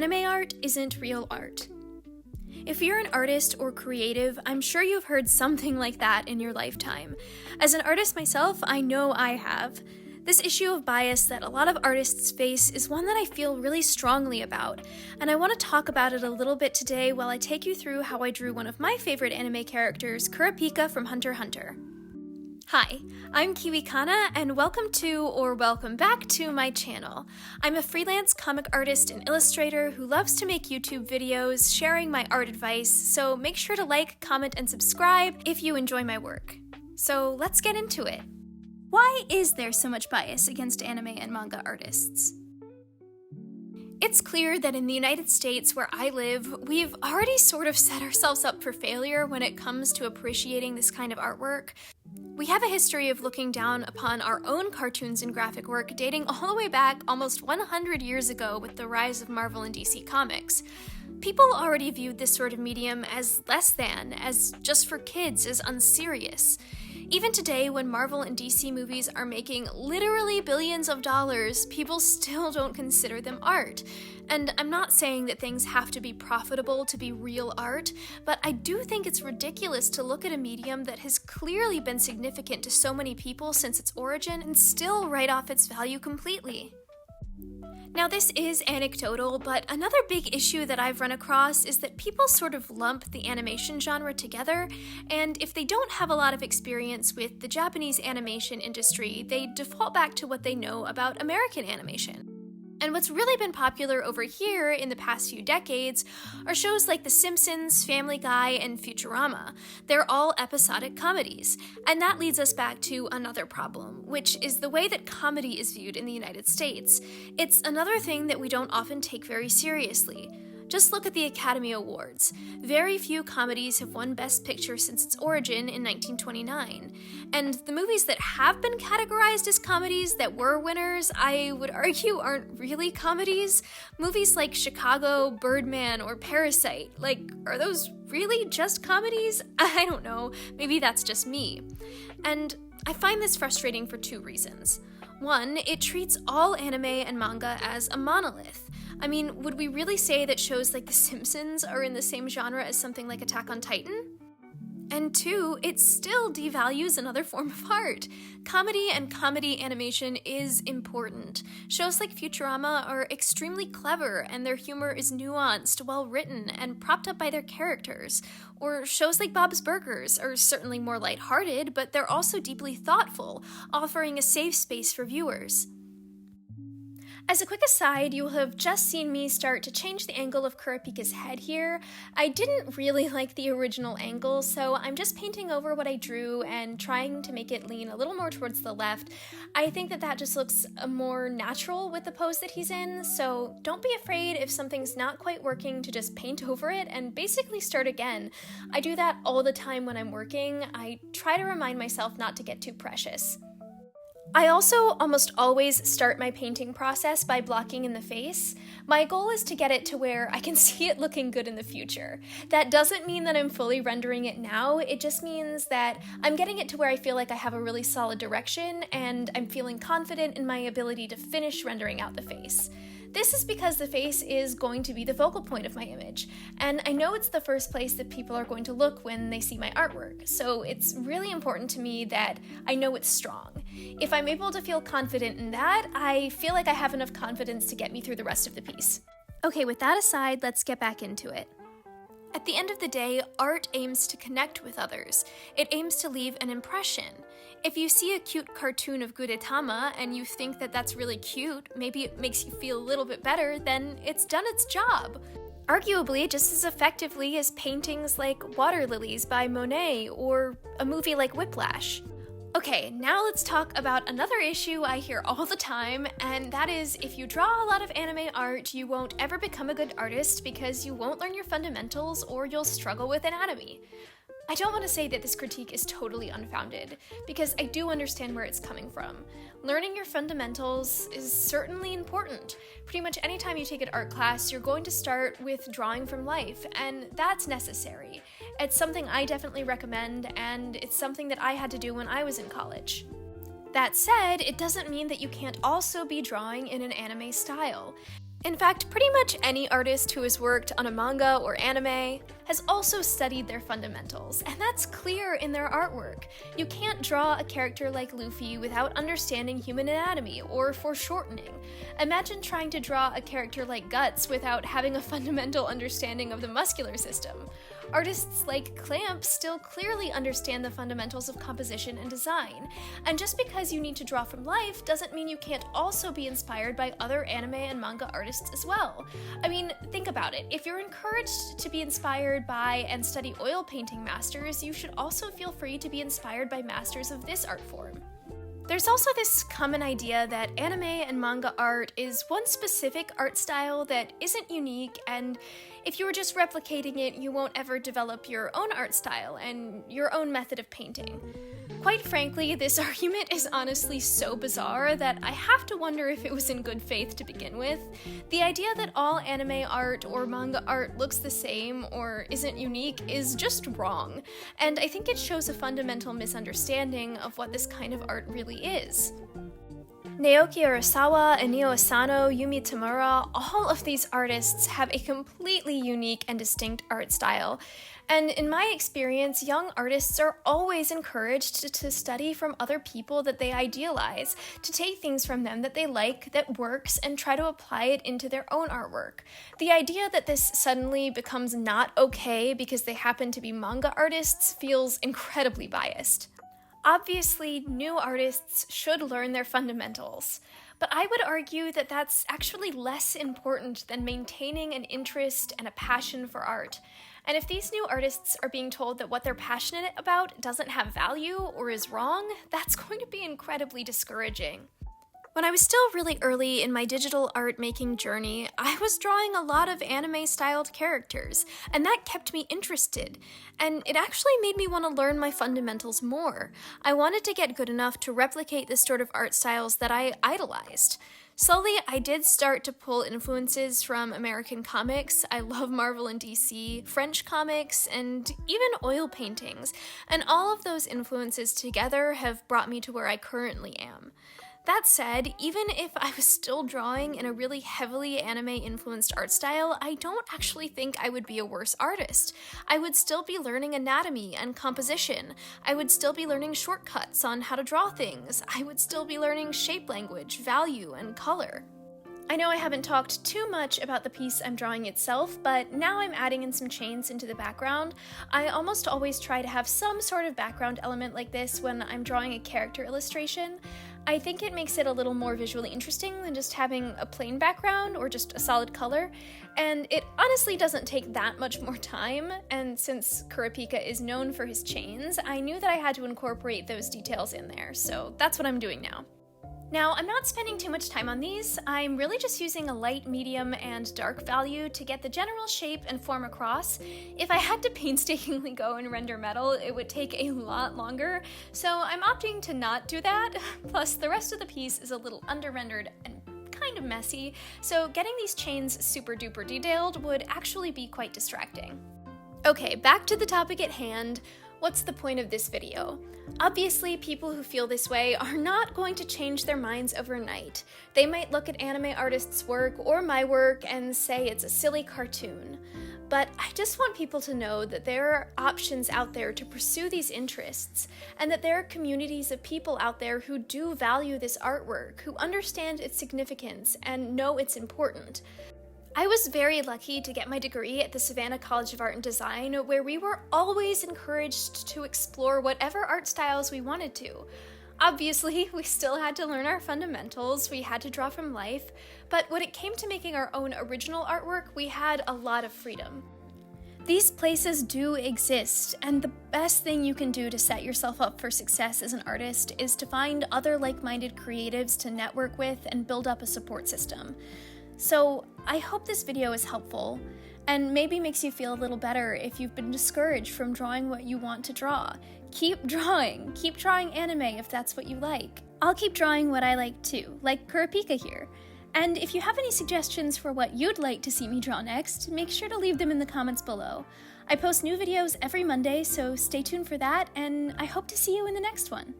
Anime art isn't real art. If you're an artist or creative, I'm sure you've heard something like that in your lifetime. As an artist myself, I know I have. This issue of bias that a lot of artists face is one that I feel really strongly about, and I want to talk about it a little bit today while I take you through how I drew one of my favorite anime characters, Kurapika from Hunter x Hunter. Hi, I'm Kiwi Kana, and welcome to, or welcome back to, my channel. I'm a freelance comic artist and illustrator who loves to make YouTube videos sharing my art advice, so make sure to like, comment, and subscribe if you enjoy my work. So let's get into it. Why is there so much bias against anime and manga artists? It's clear that in the United States, where I live, we've already sort of set ourselves up for failure when it comes to appreciating this kind of artwork. We have a history of looking down upon our own cartoons and graphic work dating all the way back almost 100 years ago with the rise of Marvel and DC Comics. People already viewed this sort of medium as less than, as just for kids, as unserious. Even today, when Marvel and DC movies are making literally billions of dollars, people still don't consider them art. And I'm not saying that things have to be profitable to be real art, but I do think it's ridiculous to look at a medium that has clearly been significant to so many people since its origin and still write off its value completely. Now, this is anecdotal, but another big issue that I've run across is that people sort of lump the animation genre together, and if they don't have a lot of experience with the Japanese animation industry, they default back to what they know about American animation. And what's really been popular over here in the past few decades are shows like The Simpsons, Family Guy, and Futurama. They're all episodic comedies. And that leads us back to another problem, which is the way that comedy is viewed in the United States. It's another thing that we don't often take very seriously. Just look at the Academy Awards. Very few comedies have won Best Picture since its origin in 1929. And the movies that have been categorized as comedies that were winners, I would argue aren't really comedies. Movies like Chicago, Birdman, or Parasite, are those really just comedies? I don't know, maybe that's just me. And I find this frustrating for two reasons. One, it treats all anime and manga as a monolith. I mean, would we really say that shows like The Simpsons are in the same genre as something like Attack on Titan? And two, it still devalues another form of art. Comedy and comedy animation is important. Shows like Futurama are extremely clever, and their humor is nuanced, well-written, and propped up by their characters. Or shows like Bob's Burgers are certainly more lighthearted, but they're also deeply thoughtful, offering a safe space for viewers. As a quick aside, you will have just seen me start to change the angle of Kurapika's head here. I didn't really like the original angle, so I'm just painting over what I drew and trying to make it lean a little more towards the left. I think that just looks more natural with the pose that he's in, so don't be afraid if something's not quite working to just paint over it and basically start again. I do that all the time when I'm working. I try to remind myself not to get too precious. I also almost always start my painting process by blocking in the face. My goal is to get it to where I can see it looking good in the future. That doesn't mean that I'm fully rendering it now, it just means that I'm getting it to where I feel like I have a really solid direction and I'm feeling confident in my ability to finish rendering out the face. This is because the face is going to be the focal point of my image, and I know it's the first place that people are going to look when they see my artwork, so it's really important to me that I know it's strong. If I'm able to feel confident in that, I feel like I have enough confidence to get me through the rest of the piece. Okay, with that aside, let's get back into it. At the end of the day, art aims to connect with others. It aims to leave an impression. If you see a cute cartoon of Gudetama and you think that that's really cute, maybe it makes you feel a little bit better, then it's done its job. Arguably just as effectively as paintings like Water Lilies by Monet or a movie like Whiplash. Okay, now let's talk about another issue I hear all the time, and that is if you draw a lot of anime art, you won't ever become a good artist because you won't learn your fundamentals or you'll struggle with anatomy. I don't want to say that this critique is totally unfounded, because I do understand where it's coming from. Learning your fundamentals is certainly important. Pretty much anytime you take an art class, you're going to start with drawing from life, and that's necessary. It's something I definitely recommend, and it's something that I had to do when I was in college. That said, it doesn't mean that you can't also be drawing in an anime style. In fact, pretty much any artist who has worked on a manga or anime has also studied their fundamentals, and that's clear in their artwork. You can't draw a character like Luffy without understanding human anatomy or foreshortening. Imagine trying to draw a character like Guts without having a fundamental understanding of the muscular system. Artists like Clamp still clearly understand the fundamentals of composition and design, and just because you need to draw from life doesn't mean you can't also be inspired by other anime and manga artists as well. I mean, think about it. If you're encouraged to be inspired by and study oil painting masters, you should also feel free to be inspired by masters of this art form. There's also this common idea that anime and manga art is one specific art style that isn't unique, and if you were just replicating it, you won't ever develop your own art style and your own method of painting. Quite frankly, this argument is honestly so bizarre that I have to wonder if it was in good faith to begin with. The idea that all anime art or manga art looks the same or isn't unique is just wrong, and I think it shows a fundamental misunderstanding of what this kind of art really is. Naoki Urasawa, Inio Asano, Yumi Tamura, all of these artists have a completely unique and distinct art style. And in my experience, young artists are always encouraged to study from other people that they idealize, to take things from them that they like, that works, and try to apply it into their own artwork. The idea that this suddenly becomes not okay because they happen to be manga artists feels incredibly biased. Obviously, new artists should learn their fundamentals, but I would argue that that's actually less important than maintaining an interest and a passion for art. And if these new artists are being told that what they're passionate about doesn't have value or is wrong, that's going to be incredibly discouraging. When I was still really early in my digital art making journey, I was drawing a lot of anime-styled characters, and that kept me interested, and it actually made me want to learn my fundamentals more. I wanted to get good enough to replicate the sort of art styles that I idolized. Slowly, I did start to pull influences from American comics. I love Marvel and DC, French comics, and even oil paintings, and all of those influences together have brought me to where I currently am. That said, even if I was still drawing in a really heavily anime-influenced art style, I don't actually think I would be a worse artist. I would still be learning anatomy and composition. I would still be learning shortcuts on how to draw things. I would still be learning shape language, value, and color. I know I haven't talked too much about the piece I'm drawing itself, but now I'm adding in some chains into the background. I almost always try to have some sort of background element like this when I'm drawing a character illustration. I think it makes it a little more visually interesting than just having a plain background or just a solid color, and it honestly doesn't take that much more time, and since Kurapika is known for his chains, I knew that I had to incorporate those details in there, so that's what I'm doing now. Now, I'm not spending too much time on these. I'm really just using a light, medium, and dark value to get the general shape and form across. If I had to painstakingly go and render metal, it would take a lot longer, so I'm opting to not do that. Plus, the rest of the piece is a little under-rendered and kind of messy, so getting these chains super duper detailed would actually be quite distracting. Okay, back to the topic at hand. What's the point of this video? Obviously, people who feel this way are not going to change their minds overnight. They might look at anime artists' work or my work and say it's a silly cartoon. But I just want people to know that there are options out there to pursue these interests, and that there are communities of people out there who do value this artwork, who understand its significance and know it's important. I was very lucky to get my degree at the Savannah College of Art and Design, where we were always encouraged to explore whatever art styles we wanted to. Obviously, we still had to learn our fundamentals, we had to draw from life, but when it came to making our own original artwork, we had a lot of freedom. These places do exist, and the best thing you can do to set yourself up for success as an artist is to find other like-minded creatives to network with and build up a support system. So, I hope this video is helpful, and maybe makes you feel a little better if you've been discouraged from drawing what you want to draw. Keep drawing anime if that's what you like. I'll keep drawing what I like too, like Kurapika here. And if you have any suggestions for what you'd like to see me draw next, make sure to leave them in the comments below. I post new videos every Monday, so stay tuned for that, and I hope to see you in the next one.